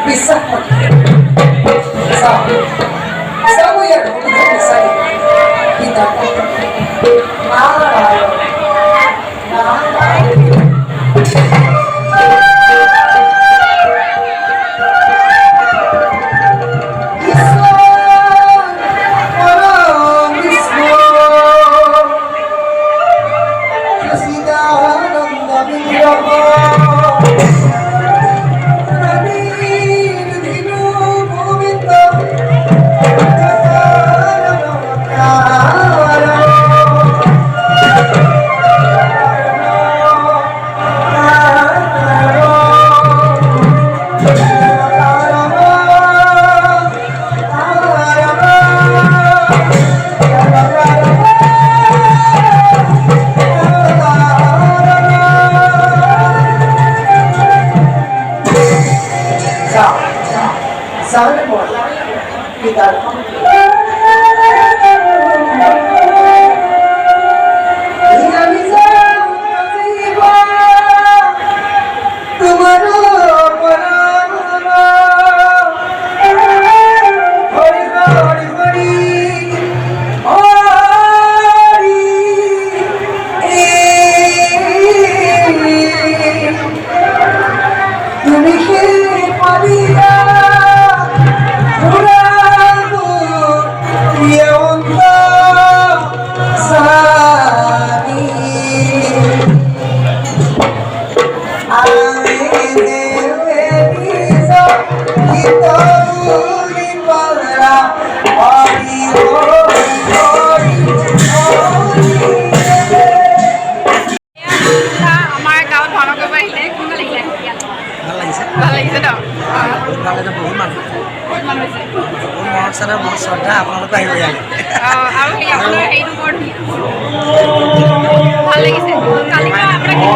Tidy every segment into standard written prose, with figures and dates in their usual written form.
bisa sa uyan mo bisa kita Narayan Narayan Sana mo kita শ্ৰদ্ধা আপোনালোক আহিব ইয়ালৈ আৰু সেই আপোনাৰ হেৰিটো বৰ ভাল লাগিছে কালি পৰা আপোনাক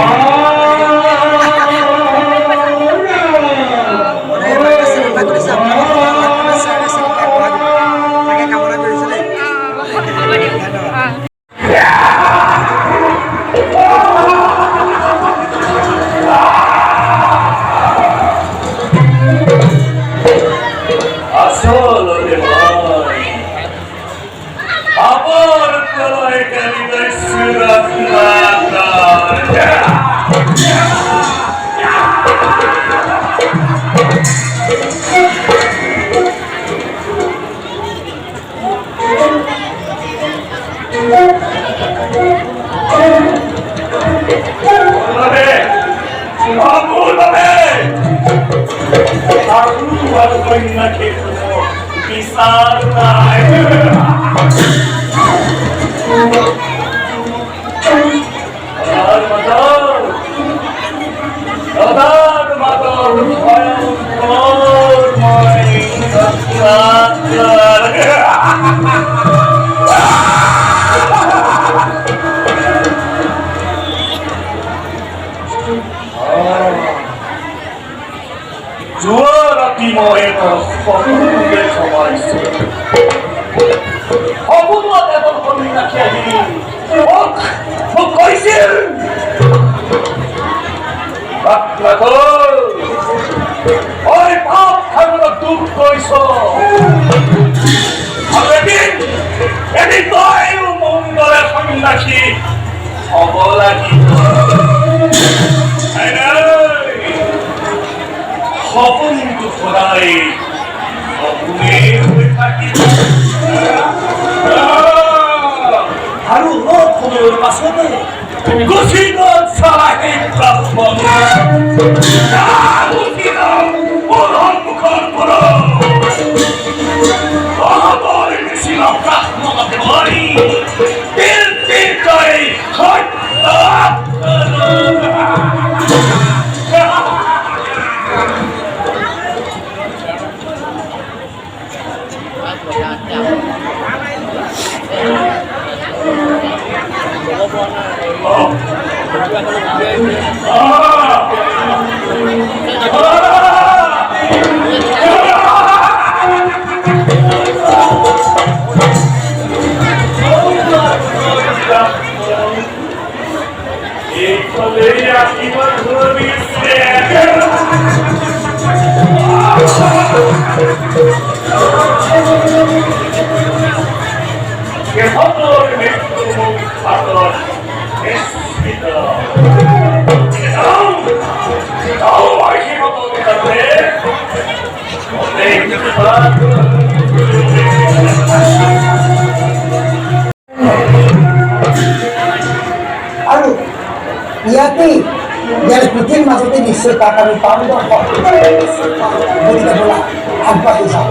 আৰু ইয়াতে ইয়াৰ পৃথিৱীৰ মাজতে নিশ্চয় তাক আমি পাম গতিকে ব'লা আগবাঢ়ি যাওঁ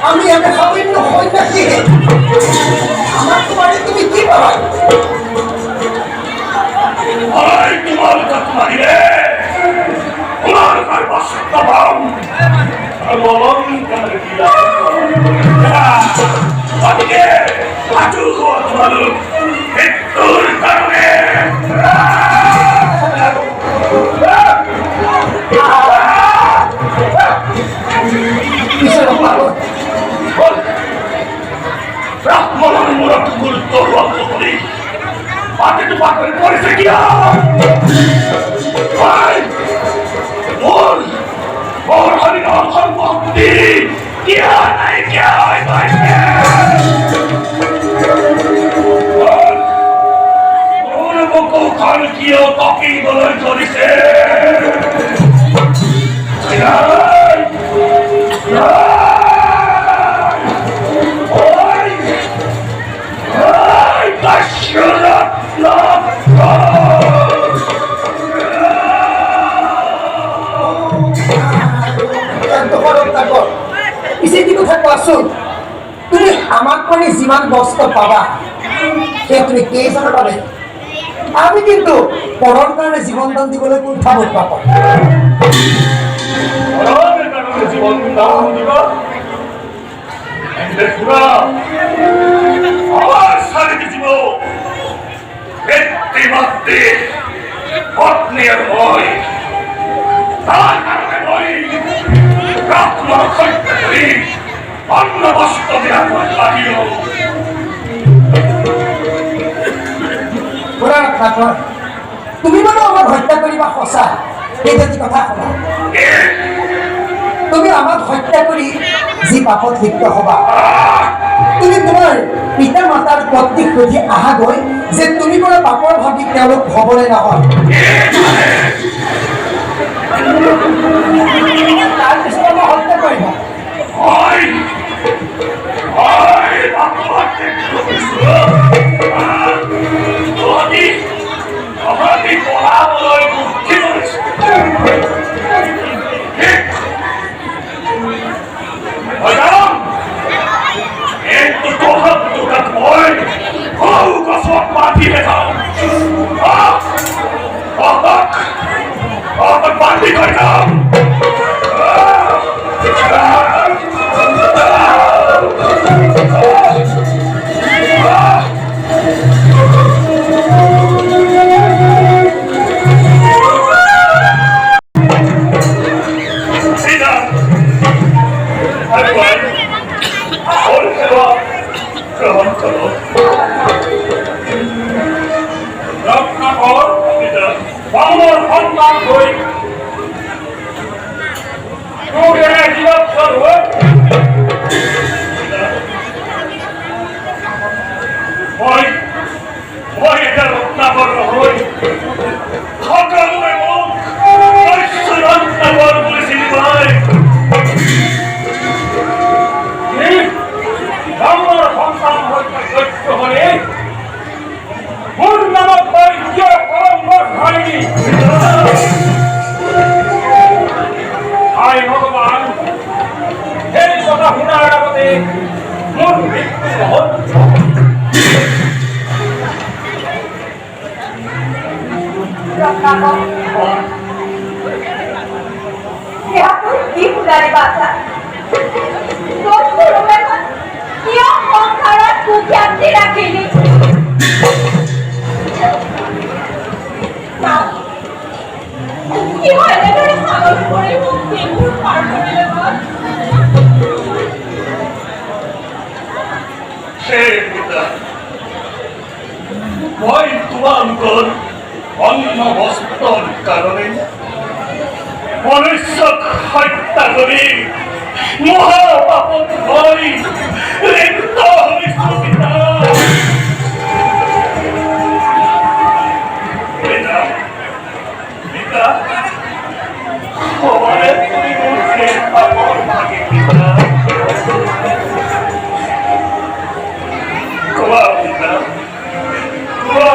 আমি আমি সামান্য সন্ন্যাসী আমার তোমারে তুমি কি পাবা তোমার মারিলে তোমার সত্যবাম অলঙ্কার দিয়া আজকে আজু তোমার মৃত্যুর কারণে ব্রাহ্মণ মূরত গুরুত্ব রক্ত করি পাতে তো পাথরে পড়েছে কিনা ওর হরিনাম সম্পত্তি কিয়া নাই কিয়া হয় ভাই ওর বকো খান কিও তকি বলে চলিছে তুমি আমাক মানে যিমান বস্ত পাবা সেই তুমি কেইজনৰ বাবে আমি কিন্তু পৰৰ কাৰণে জীৱন দান দিবলৈ কুণ্ঠাবোধ পাব জীবন দান দিবা আমার শারীরিক জীব ব্যক্তিমাত্রে পত্নী আর মই তার কারণে মই ব্রাহ্মণ হত্যা করি অন্য বস্তু দেওয়ার লাগিল তুমি মানে আমাক হত্যা কৰিবা সঁচা এই যদি কথা শুনা তুমি আমাক হত্যা কৰি যি পাপত লিপ্ত হবা তুমি তোমাৰ পিতা মাতাৰ পত্নীক সুধি আহাগৈ যে তুমি কৰা পাপৰ ভাবি তেওঁলোক হ'বনে নহয় তাৰপিছত আমাক হত্যা কৰিবা বাংলার সন্তান হই মই এটা ৰত্নাকৰ নহয় সকলোৱে মোক ৰত্নাকৰ বুলি চিনি পায় ডাঙৰ সন্তান হত্যা সত্য হলে মোৰ নামত হয় কিয় কলংকৰ হয়নি হায় ভগৱান সেই কথা শুনাৰ আগতে মোৰ মৃত্যু নহল মই তোমালোকৰ অন্ন বস্ত্ৰৰ কাৰণে মনুষ্যক হত্যা কৰি মহাপাপত মই লিপ্ত হৈছো পিতা পিতা সবাৰে তুমি মোৰ সেই পাপৰ ভাগি পিতা কোৱা পিতা কোৱা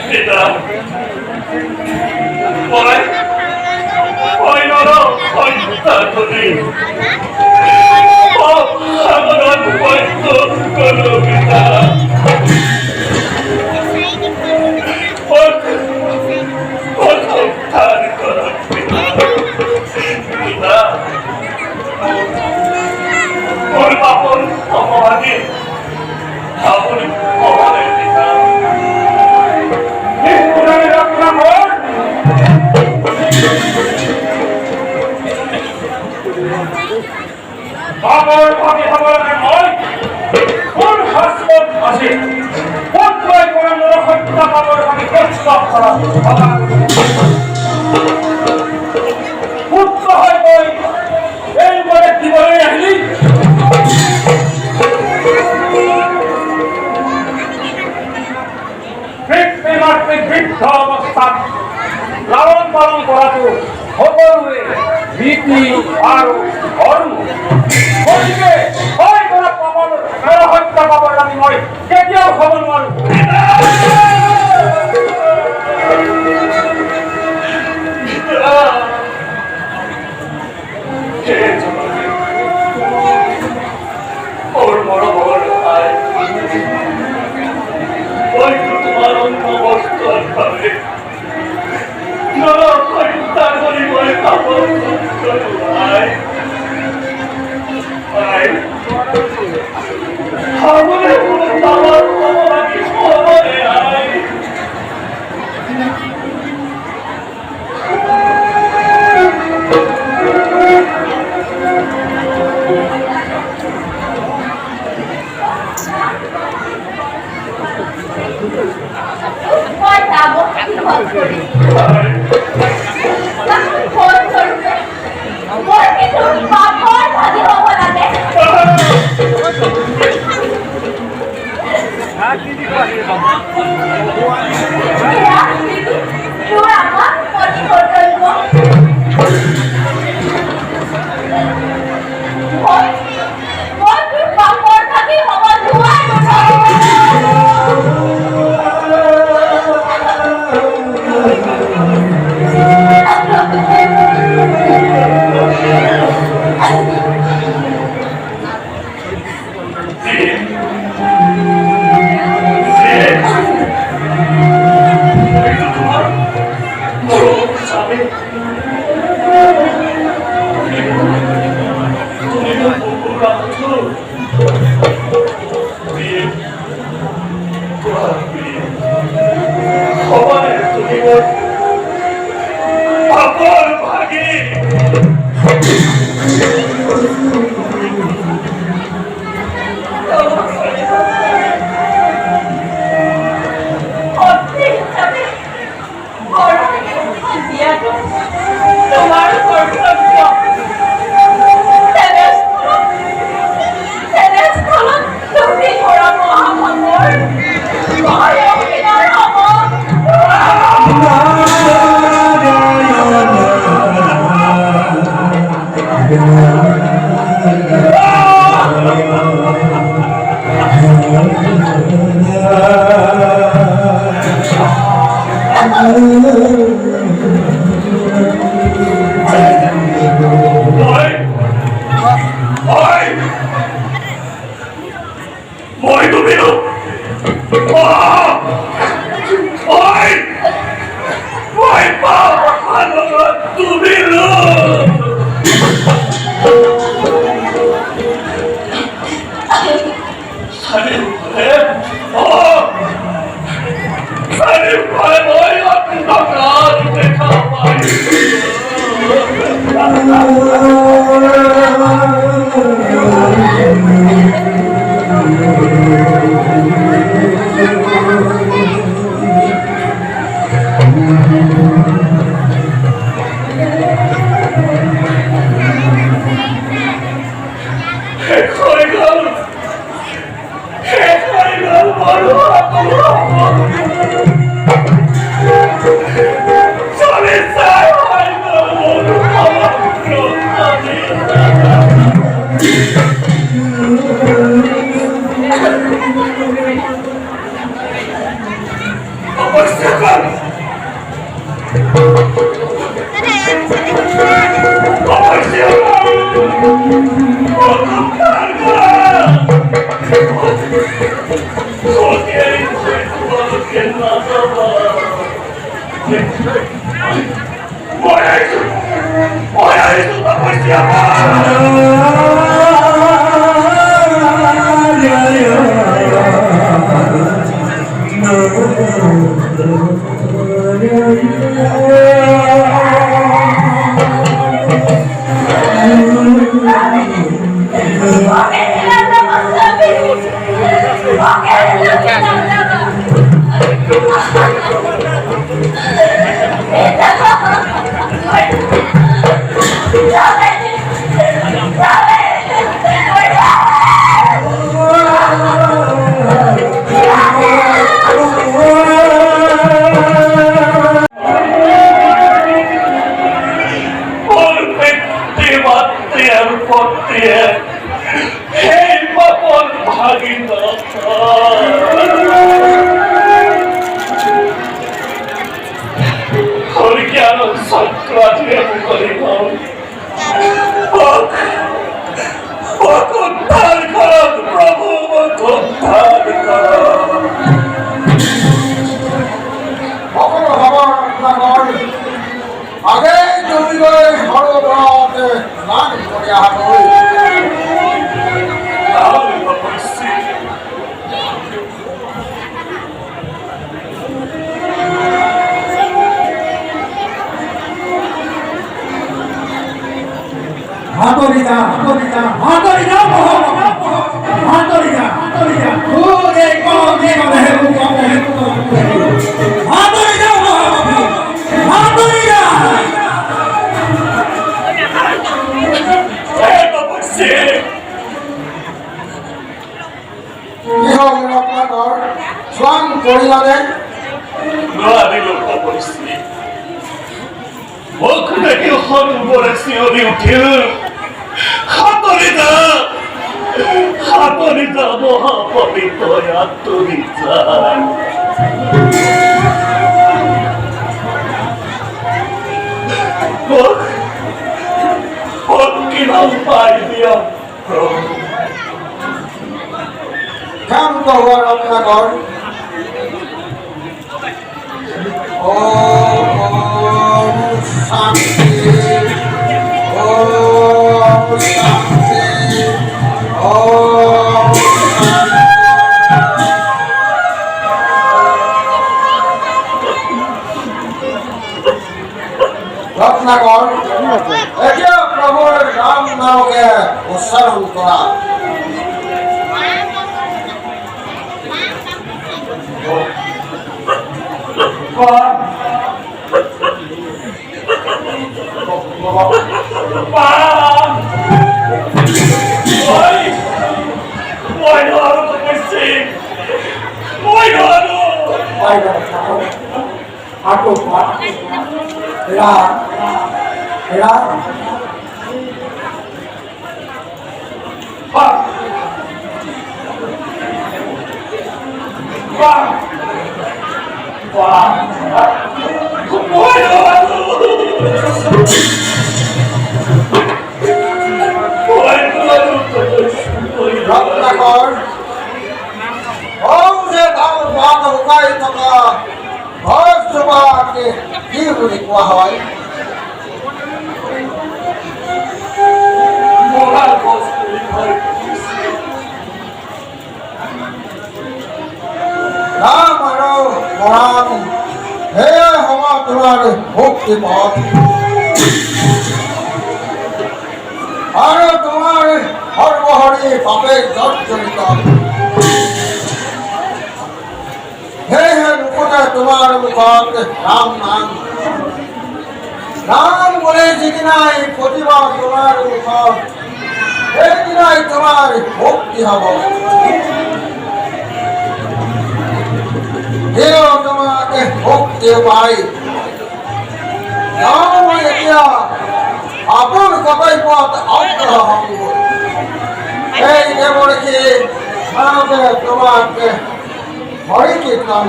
পিতা মই হত্যা কৰি সাগৰত কৰো পিতা উদ্ধাৰ কৰক পিতা মোৰ পাপৰ অপৰাধী আপুনি অপৰাধী পিতা বাবৰ ভাবি হবলৈ মই কোন শাস্ত্ৰত আছে কোন লৈ কৰা মোৰ হত্যা বাবৰ ভাবি প্ৰস্তাৱ কৰা পুত্ৰ হৈ গৈ এইবোৰে দিবলৈ আহিলি পিতৃ-মাতৃক বৃদ্ধ অৱস্থাত লালন পালন কৰাটো সকলোৱে ৰীতি আৰু ধৰ্ম গতিকে হয় কৰা পাবৰ হত্যা পাবৰ আমি মই কেতিয়াও খাব নোৱাৰো ওর মরমর আয় ওই তো তোমার অন্য বস্তু খাবে হত্যা করি বলে কাপড় আয় আয় আমাদের কোনো বাবার অপরাধী খবরে আয় তোমাৰ কৰ্তব্য তেনেস্থলত তুমি কৰা মহাভাৱৰ মই ডুবিলো মই পাহাৰত ডুবিলো চাৰিওফালে মই অন্ধকাৰ দেখা পাইছো ৰত্নাকৰ এতিয়া প্ৰভুৰ নাম নামকে উচ্চাৰণ কৰা রত্নাকর হও যে তার বাদ হুকাই থাকা ভয়সভাকে কি বলে কোয়া হয় রাম আর মরাণ হে হওয়া তোমার মুক্তি পথ আর তোমার সর্বহরি পাপের জর্জরিত হে হে মুখতে তোমার মুখত রাম নাম রাম বলে যেদিনাই প্রতিভা তোমার মুখত সেদিনাই তোমার মুক্তি হব দেও তোমাকে মুক্তি পাই রাম এতিয়া আপন কথাই পথ অগ্রহ হব এই দেবরকে মানবে তোমাকে হরি কীর্তন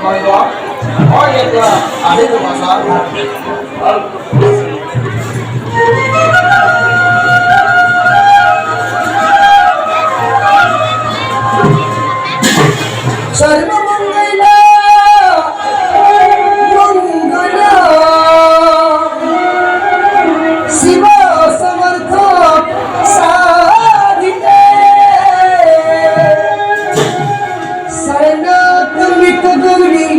করিব হয় এতিয়া আহিব ভাষা सर्वमंगल मंगल शिव समर्थ साधिते शरणागमित गौरी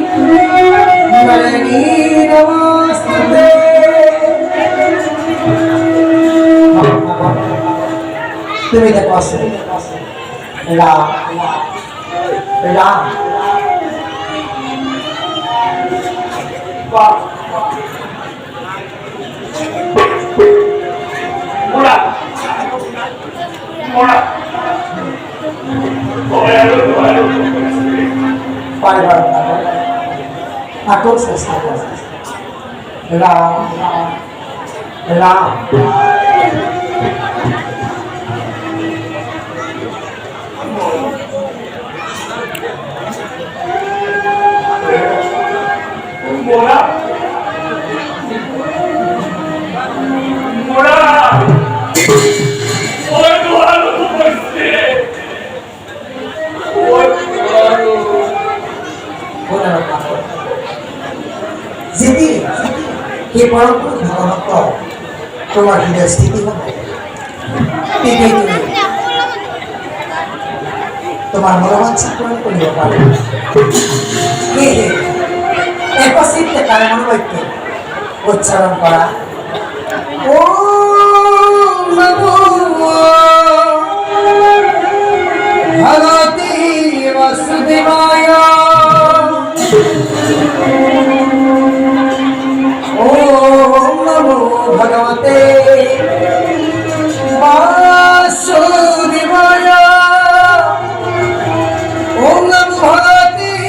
नरणी नमस्ते তুমি দেখো আসো রাম রাম আটক চেষ্টা কর রাম রাম মোরা মোরা ওই দুয়ারো বসে ওই দুয়ারো যেদি এই পরমপুরুষ ভগবত তোমার হৃদয় স্থিতি হবে তেতিয়াই তুমি তোমার মনোবাঞ্ছা পূরণ করিব পারো সেয়েহে একচিত্তে তার মনোবাক্য উচ্চারণ করা ওম নমো ভগবতে বাসুদেবায় ওম নমো ভগবতে বাসুদেবায় ওম নমো ভগবতে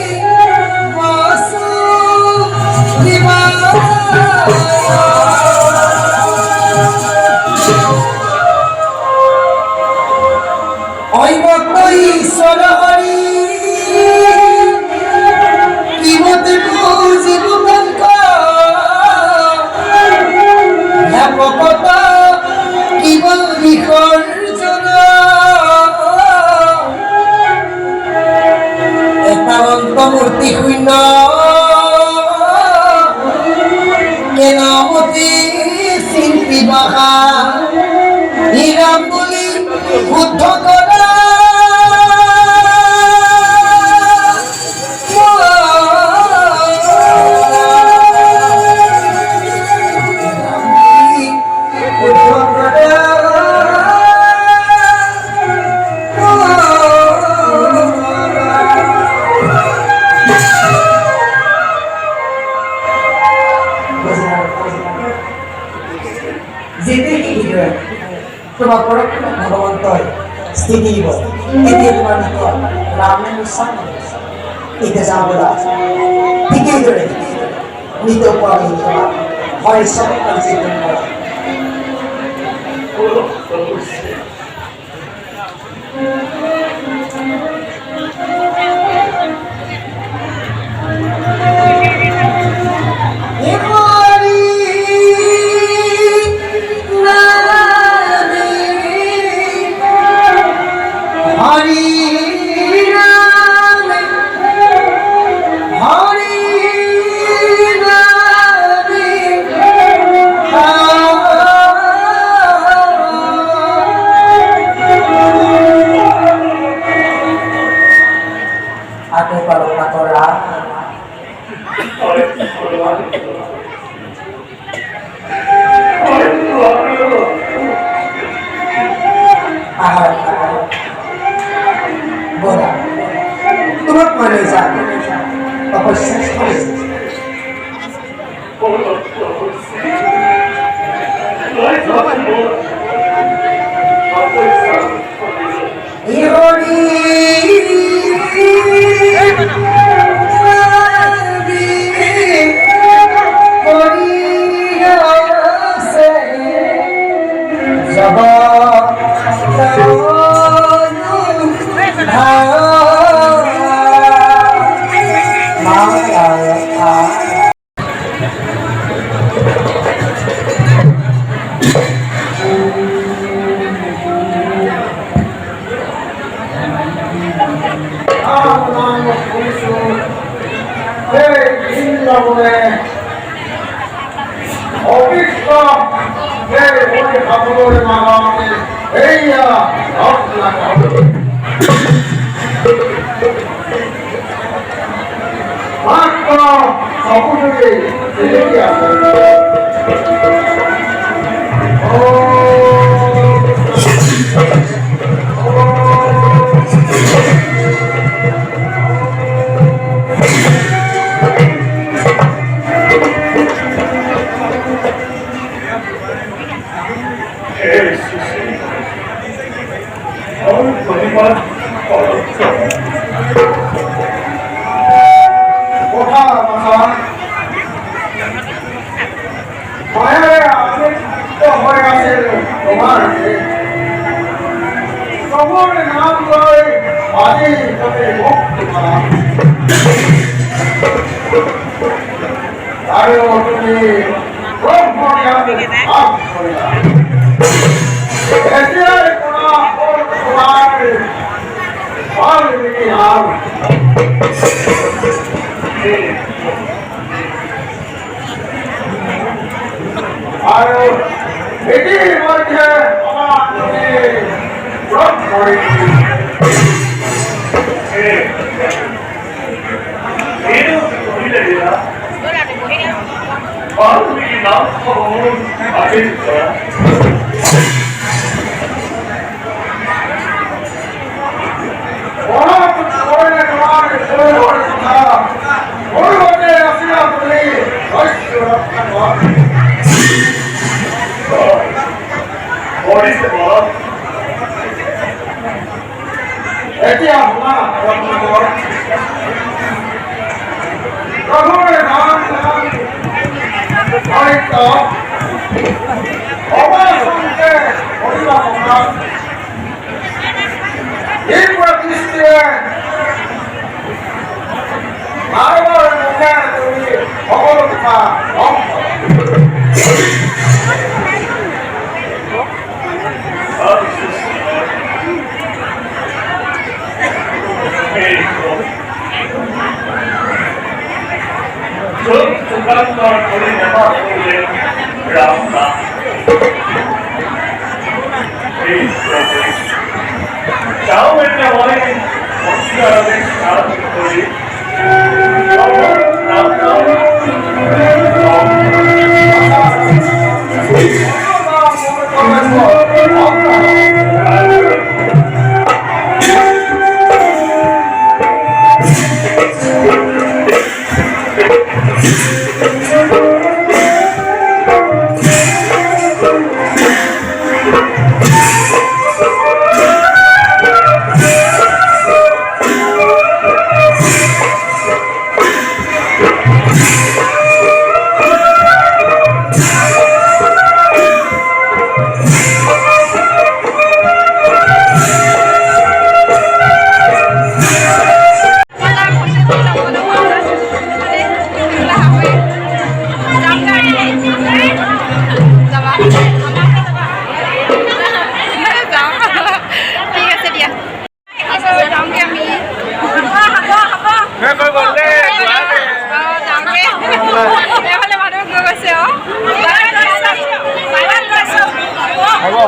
ঈশ্বর হরি কিমতে বুঝিব ব্যাপকত কিবল বিসর্জন একান্ত মূর্তি শূন্য কেনামতি শিল্পী বাহা হীরাম বুলি বুদ্ধ কৰা স্থিতি দিব এতিয়া তোমাৰ ভিতৰত ৰামে নিশ্চয় এতিয়া যাবলৈ আছে ঠিক এইদৰে মৃত পোৱালি তোমাক হয় চব কাৰ্যক্ৰম কৰা Aku kalau kotoran ahar bola turut manusia tapasya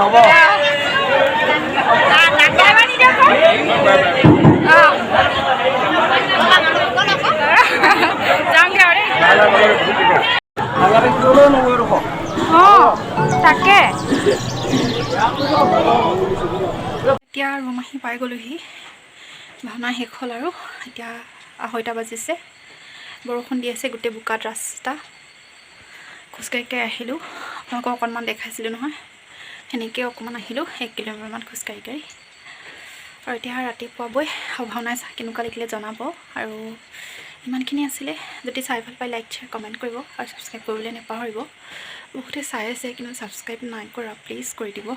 হ'ব তাকে এতিয়া ৰুম আহি পাই গ'লোহি ভাওনা শেষ হ'ল আৰু এতিয়া 2:30 বাজিছে বৰষুণ দি আছে গোটেই বোকাত ৰাস্তা খোজকাঢ়ি আহিলোঁ আপোনালোকক অকণমান দেখাইছিলোঁ নহয় সেনেকৈ অকণমান আহিলোঁ 1 কিলোমিটাৰমান খোজকাঢ়ি আৰু এতিয়া ৰাতিপুৱাবৈ ভাওনা কেনেকুৱা লাগিলে জনাব আৰু ইমানখিনি আছিলে যদি চাই ভাল পাই লাইক শ্বেয়াৰ কমেণ্ট কৰিব আৰু ছাবস্ক্ৰাইব কৰিবলৈ নাপাহৰিব বহুতে চাই আছে কিন্তু ছাবস্ক্ৰাইব নাই কৰা প্লিজ কৰি দিব